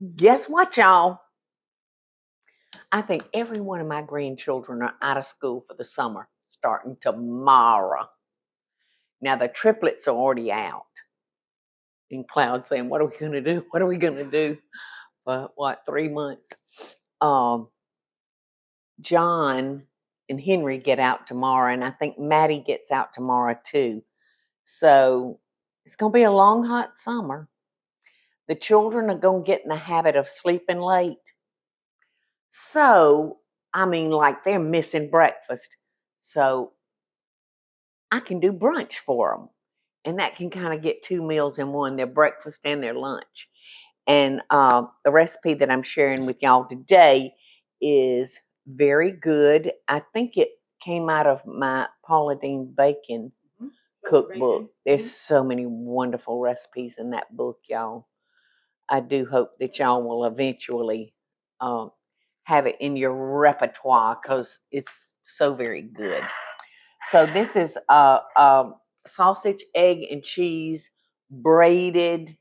Guess what, y'all? I think every one of my grandchildren are out of school for the summer, starting tomorrow. Now, the triplets are already out. And Cloud saying, what are we going to do? What are we going to do? For 3 months? John and Henry get out tomorrow, and I think Maddie gets out tomorrow too. So it's going to be a long, hot summer. The children are going to get in the habit of sleeping late. So, I mean, like they're missing breakfast. So I can do brunch for them. And that can kind of get 2 meals in one, their breakfast and their lunch. And the recipe that I'm sharing with y'all today is very good. I think it came out of my Paula Deen bacon cookbook. There's so many wonderful recipes in that book, y'all. I do hope that y'all will eventually have it in your repertoire because it's so very good. So this is a sausage, egg, and cheese braided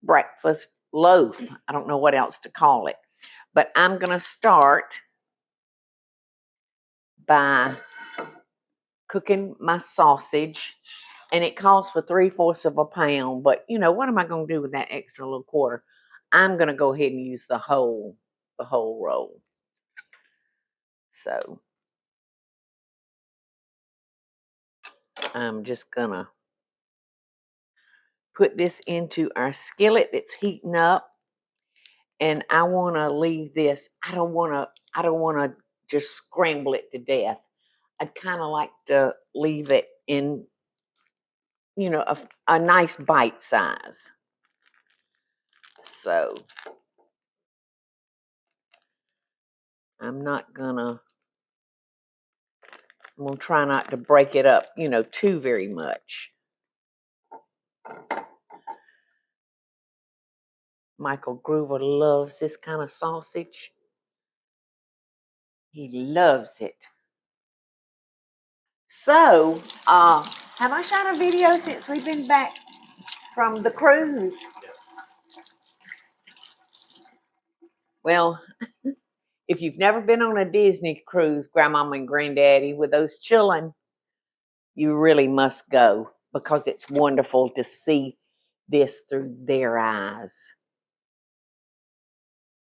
breakfast loaf. I don't know what else to call it. But I'm going to start by cooking my sausage. And it calls for 3/4 of a pound. But, you know, what am I going to do with that extra little quarter? I'm going to go ahead and use the whole roll. So I'm just going to put this into our skillet that's heating up. And I want to leave this. I don't want to just scramble it to death. I'd kind of like to leave it in, you know, a nice bite size. So I'm gonna try not to break it up, you know, too very much. Michael Groover loves this kind of sausage. He loves it. So, have I shot a video since we've been back from the cruise? Well, if you've never been on a Disney cruise, Grandmama and Granddaddy, with those children, you really must go because it's wonderful to see this through their eyes.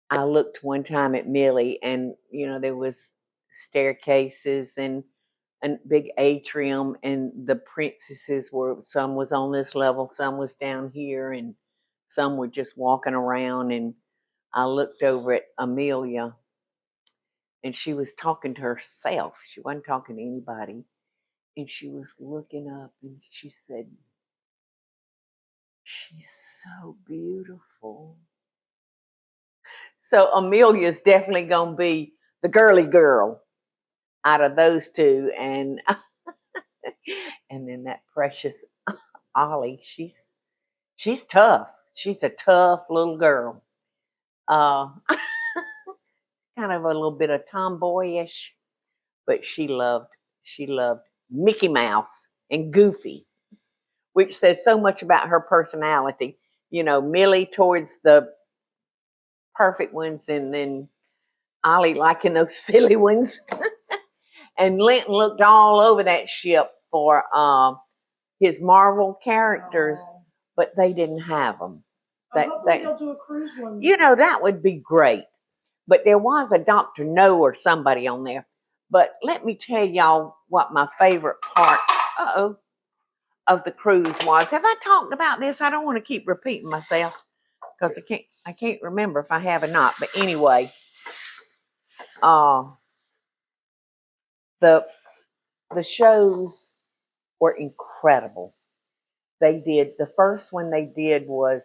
I looked one time at Millie, and you know there was staircases and a big atrium, and the princesses were, some was on this level, some was down here, and some were just walking around. And I looked over at Amelia, and she was talking to herself. She wasn't talking to anybody, and she was looking up, and she said, "She's so beautiful." So Amelia's definitely going to be the girly girl out of those two. And and then that precious Ollie, she's tough. She's a tough little girl. Kind of a little bit of tomboyish, but she loved Mickey Mouse and Goofy, which says so much about her personality. You know, Millie towards the perfect ones, and then Ollie liking those silly ones. And Linton looked all over that ship for his Marvel characters, but they didn't have them. They'll do a cruise one. You know, that would be great. But there was a Dr. No or somebody on there. But let me tell y'all what my favorite part of the cruise was. Have I talked about this? I don't want to keep repeating myself because I can't remember if I have or not. But anyway, the shows were incredible. They did, the first one they did was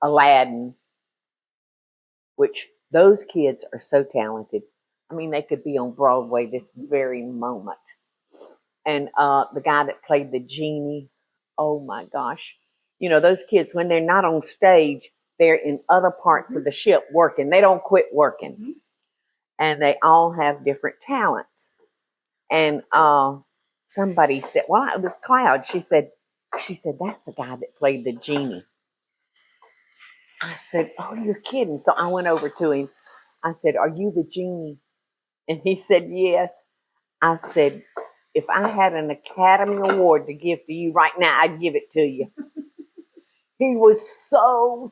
Aladdin, which those kids are so talented. I mean, they could be on Broadway this very moment. And the guy that played the genie, oh my gosh. You know, those kids, when they're not on stage, they're in other parts of the ship working. They don't quit working. And they all have different talents. And somebody said, well, it was Cloud. She said, that's the guy that played the genie. I said, "Oh, you're kidding." So I went over to him. I said, "Are you the genie?" And he said, "Yes." I said, "If I had an Academy Award to give to you right now, I'd give it to you." He was so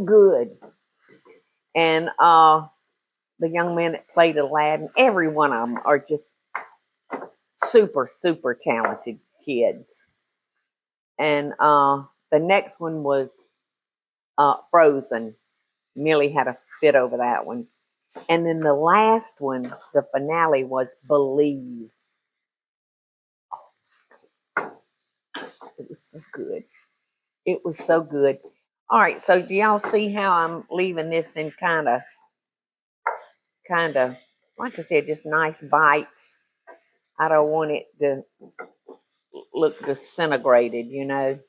good. And the young man that played Aladdin, every one of them are just super talented kids. And the next one was Frozen. Millie had a fit over that one. And then the last one, the finale, was Believe. It was so good. It was so good. All right, so do y'all see how I'm leaving this in kind of, like I said, just nice bites? I don't want it to look disintegrated, you know.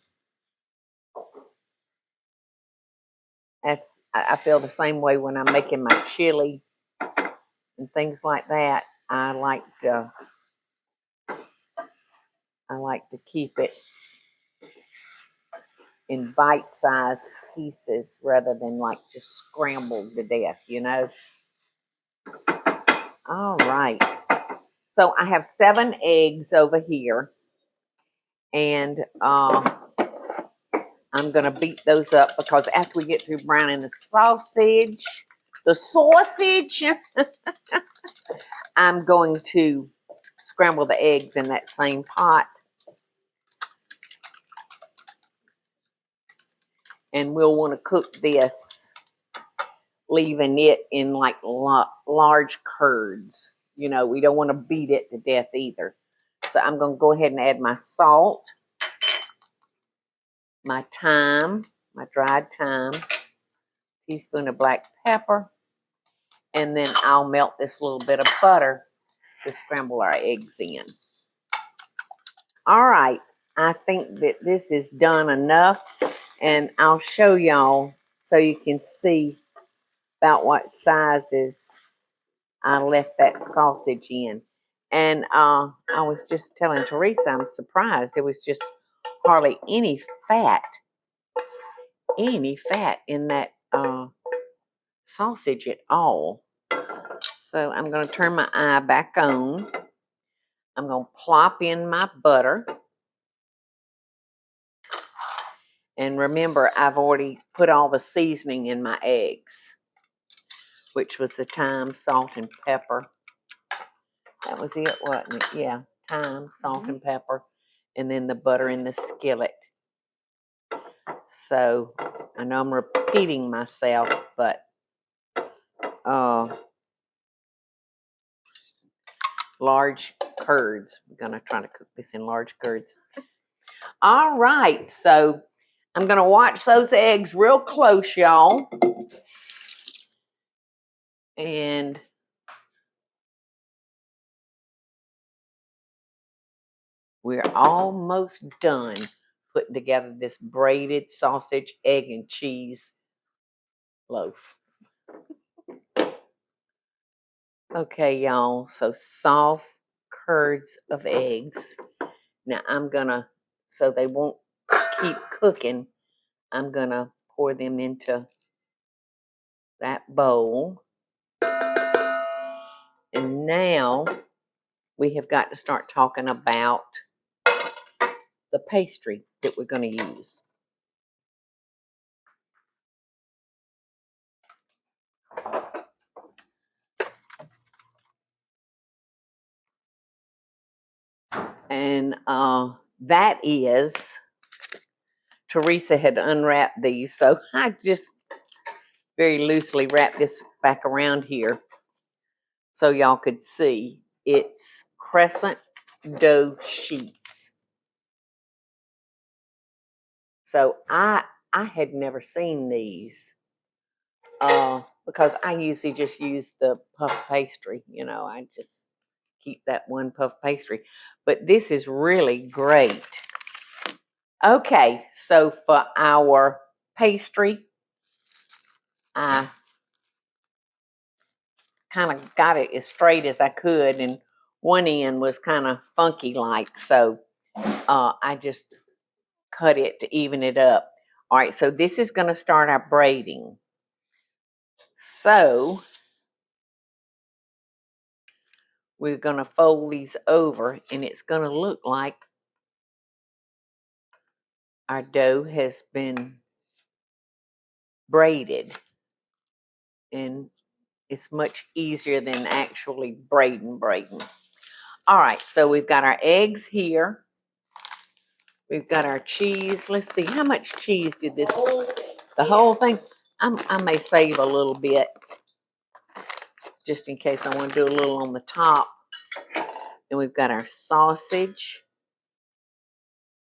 That's I feel the same way when I'm making my chili and things like that. I like to keep it in bite-sized pieces rather than like just scrambled to death, you know. All right. So I have 7 eggs over here, and I'm going to beat those up because after we get through browning the sausage, I'm going to scramble the eggs in that same pot. And we'll want to cook this, leaving it in like large curds. You know, we don't want to beat it to death either. So I'm going to go ahead and add my salt, my thyme, my dried thyme, teaspoon of black pepper, and then I'll melt this little bit of butter to scramble our eggs in. All right, I think that this is done enough, and I'll show y'all so you can see about what sizes I left that sausage in. And I was just telling Teresa, I'm surprised there was just hardly any fat in that sausage at all. So I'm going to turn my eye back on. I'm going to plop in my butter. And remember, I've already put all the seasoning in my eggs, which was the thyme, salt, and pepper. That was it, wasn't it? Yeah, thyme, salt, and pepper, and then the butter in the skillet. So I know I'm repeating myself, but large curds. We're going to try to cook this in large curds. All right, so I'm going to watch those eggs real close, y'all. And we're almost done putting together this braided sausage, egg, and cheese loaf. Okay, y'all, so soft curds of eggs. Now I'm gonna, so they won't keep cooking, I'm gonna pour them into that bowl. And now we have got to start talking about the pastry that we're going to use. And that is, Teresa had unwrapped these, so I just very loosely wrapped this back around here so y'all could see. It's crescent dough sheets. So I had never seen these because I usually just use the puff pastry. You know, I just keep that one puff pastry. But this is really great. Okay, so for our pastry, I kind of got it as straight as I could, and one end was kind of funky like, so I just cut it to even it up. All right, so this is going to start our braiding. So we're going to fold these over, and it's going to look like our dough has been braided. And it's much easier than actually braiding. All right, so we've got our eggs here. We've got our cheese. Let's see, how much cheese did this? The whole thing? I may save a little bit just in case I want to do a little on the top. And we've got our sausage.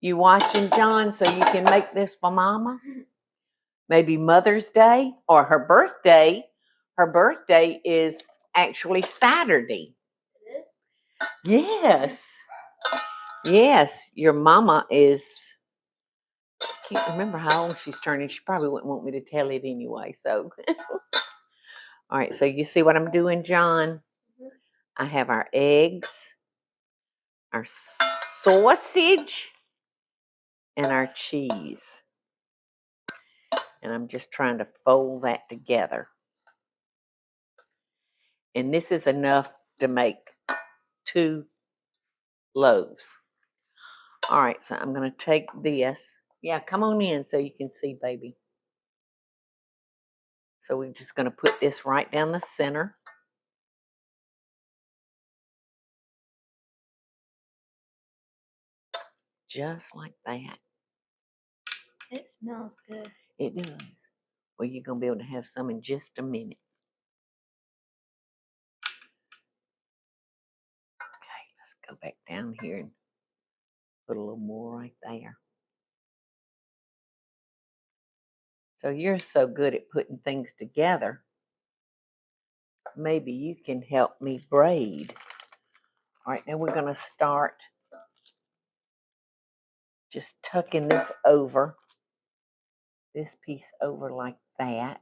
You watching, John, so you can make this for Mama? Maybe Mother's Day or her birthday. Her birthday is actually Saturday. Yes. Yes, your mama is, can't remember how old she's turning. She probably wouldn't want me to tell it anyway. So, all right, so you see what I'm doing, John? I have our eggs, our sausage, and our cheese. And I'm just trying to fold that together. And this is enough to make 2 loaves. All right, so I'm going to take this. Yeah, come on in so you can see, baby. So we're just going to put this right down the center. Just like that. It smells good. It does. Well, you're going to be able to have some in just a minute. Okay, let's go back down here and put a little more right there. So you're so good at putting things together. Maybe you can help me braid. All right, now we're going to start just tucking this over. This piece over like that.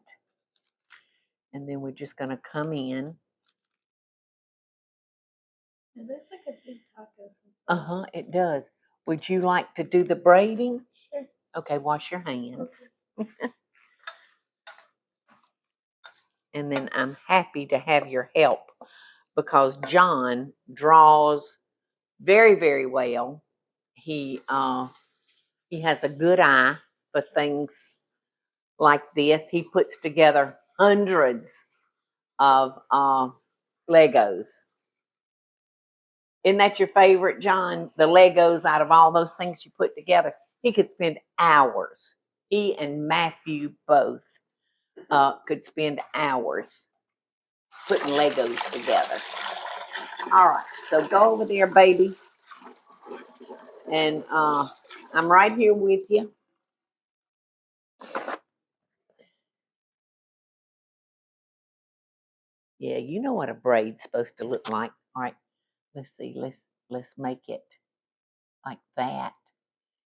And then we're just going to come in. It looks like a big taco. Uh-huh, it does. Would you like to do the braiding? Sure. Okay, wash your hands. Okay. And then I'm happy to have your help because John draws very, very well. He has a good eye for things like this. He puts together hundreds of Legos. Isn't that your favorite, John? The Legos, out of all those things you put together. He could spend hours. He and Matthew both could spend hours putting Legos together. All right, so go over there, baby. And I'm right here with you. Yeah, you know what a braid's supposed to look like. All right, let's see. Let's make it like that.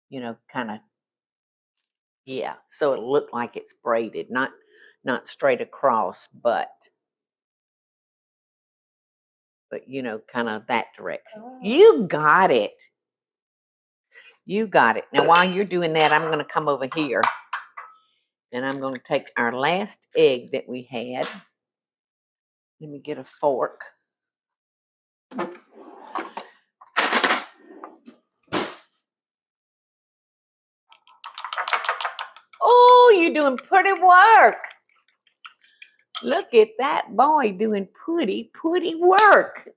You know, kind of. Yeah, so it'll look like it's braided, not straight across, but you know, kind of that direction. Oh. You got it. You got it. Now, while you're doing that, I'm going to come over here and I'm going to take our last egg that we had. Let me get a fork. Oh, you're doing pretty work. Look at that boy doing pretty work.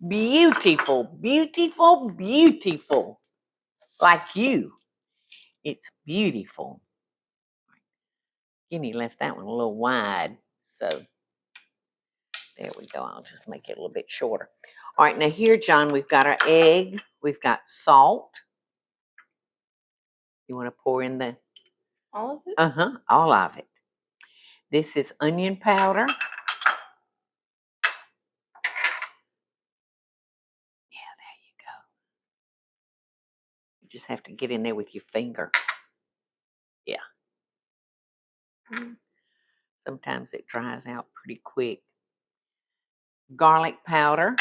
Beautiful, beautiful, beautiful. Like you. It's beautiful. Guinea left that one a little wide. So there we go. I'll just make it a little bit shorter. All right, now here, John, we've got our egg. We've got salt. You want to pour in the... All of it? Uh-huh, all of it. This is onion powder. Yeah, there you go. You just have to get in there with your finger. Yeah. Sometimes it dries out pretty quick. Garlic powder.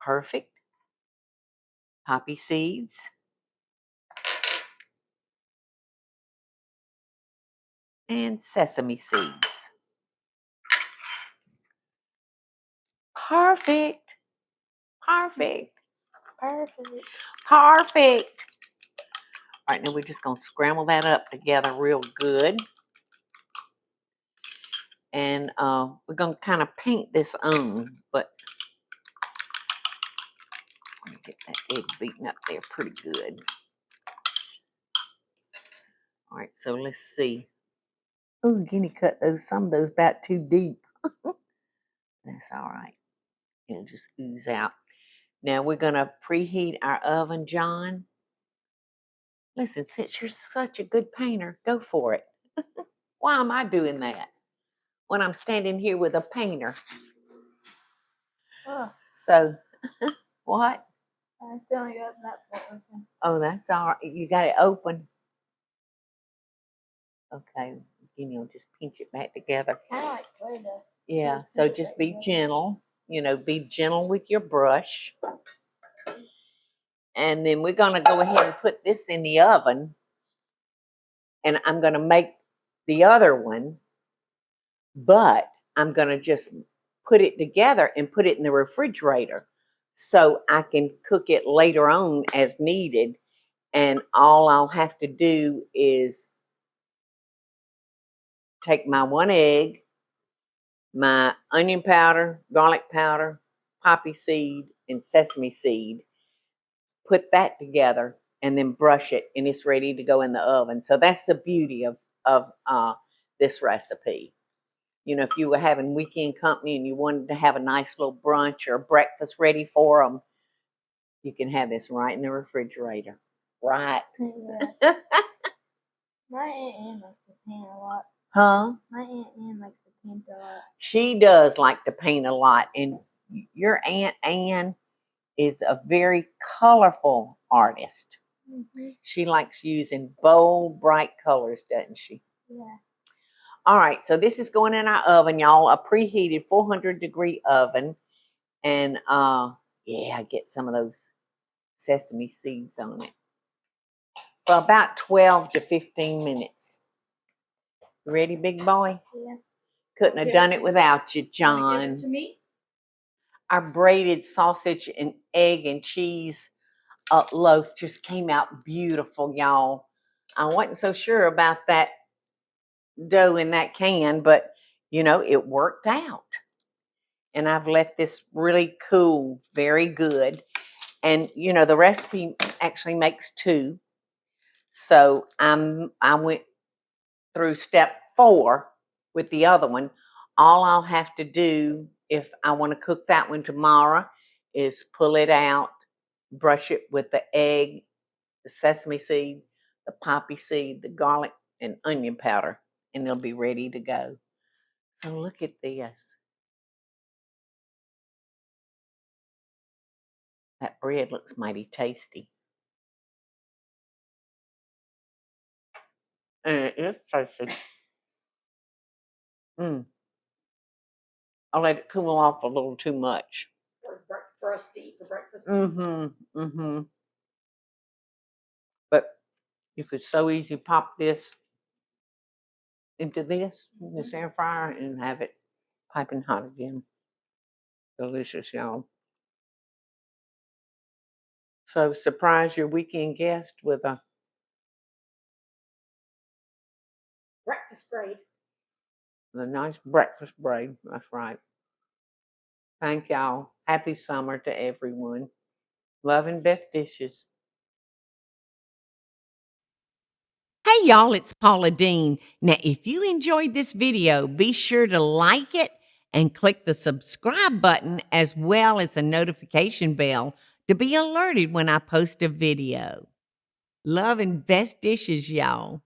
Perfect. Poppy seeds. And sesame seeds. Perfect. Perfect. Perfect. Perfect. All right, now we're just going to scramble that up together real good. And we're going to kind of paint this on, but let me get that egg beaten up there pretty good. All right, so let's see. Oh, Guinea cut those, some of those about too deep. That's all right. It'll just ooze out. Now we're going to preheat our oven, John. Listen, since you're such a good painter, go for it. Why am I doing that when I'm standing here with a painter? Oh, So, what? I still only got that part open. Oh, that's all right. You got it open. Okay, just pinch it back together. Kind of like clay dough. Yeah, so just be gentle. Be gentle with your brush. And then we're going to go ahead and put this in the oven. And I'm going to make the other one, but I'm going to just put it together and put it in the refrigerator so I can cook it later on as needed. And all I'll have to do is take my 1 egg, my onion powder, garlic powder, poppy seed, and sesame seed, put that together, and then brush it, and it's ready to go in the oven. So that's the beauty of this recipe. If you were having weekend company and you wanted to have a nice little brunch or breakfast ready for them, you can have this right in the refrigerator. Right. Yeah. My Aunt Ann likes to paint a lot. Huh? My Aunt Ann likes to paint a lot. She does like to paint a lot. And your Aunt Ann is a very colorful artist. Mm-hmm. She likes using bold, bright colors, doesn't she? Yeah. All right, so this is going in our oven, y'all, a preheated 400-degree oven. And, yeah, get some of those sesame seeds on it for about 12 to 15 minutes. Ready, big boy? Yeah. Couldn't have done it without you, John. Give it to me? Our braided sausage and egg and cheese loaf just came out beautiful, y'all. I wasn't so sure about that dough in that can, but it worked out. And I've let this really cool very good. And the recipe actually makes 2. So I went through step 4 with the other one. All I'll have to do if I want to cook that one tomorrow is pull it out, brush it with the egg, the sesame seed, the poppy seed, the garlic, and onion powder, and it'll be ready to go. So look at this. That bread looks mighty tasty. And it is tasty. I'll let it cool off a little too much. For us to eat for breakfast. But you could so easily pop this into this air fryer and have it piping hot again. Delicious, y'all. So surprise your weekend guest with a Breakfast braid. nice breakfast braid. That's right. Thank y'all. Happy summer to everyone. Love and best dishes. Hey y'all, it's Paula Deen. Now, if you enjoyed this video, be sure to like it and click the subscribe button as well as the notification bell to be alerted when I post a video. Love and best dishes, y'all.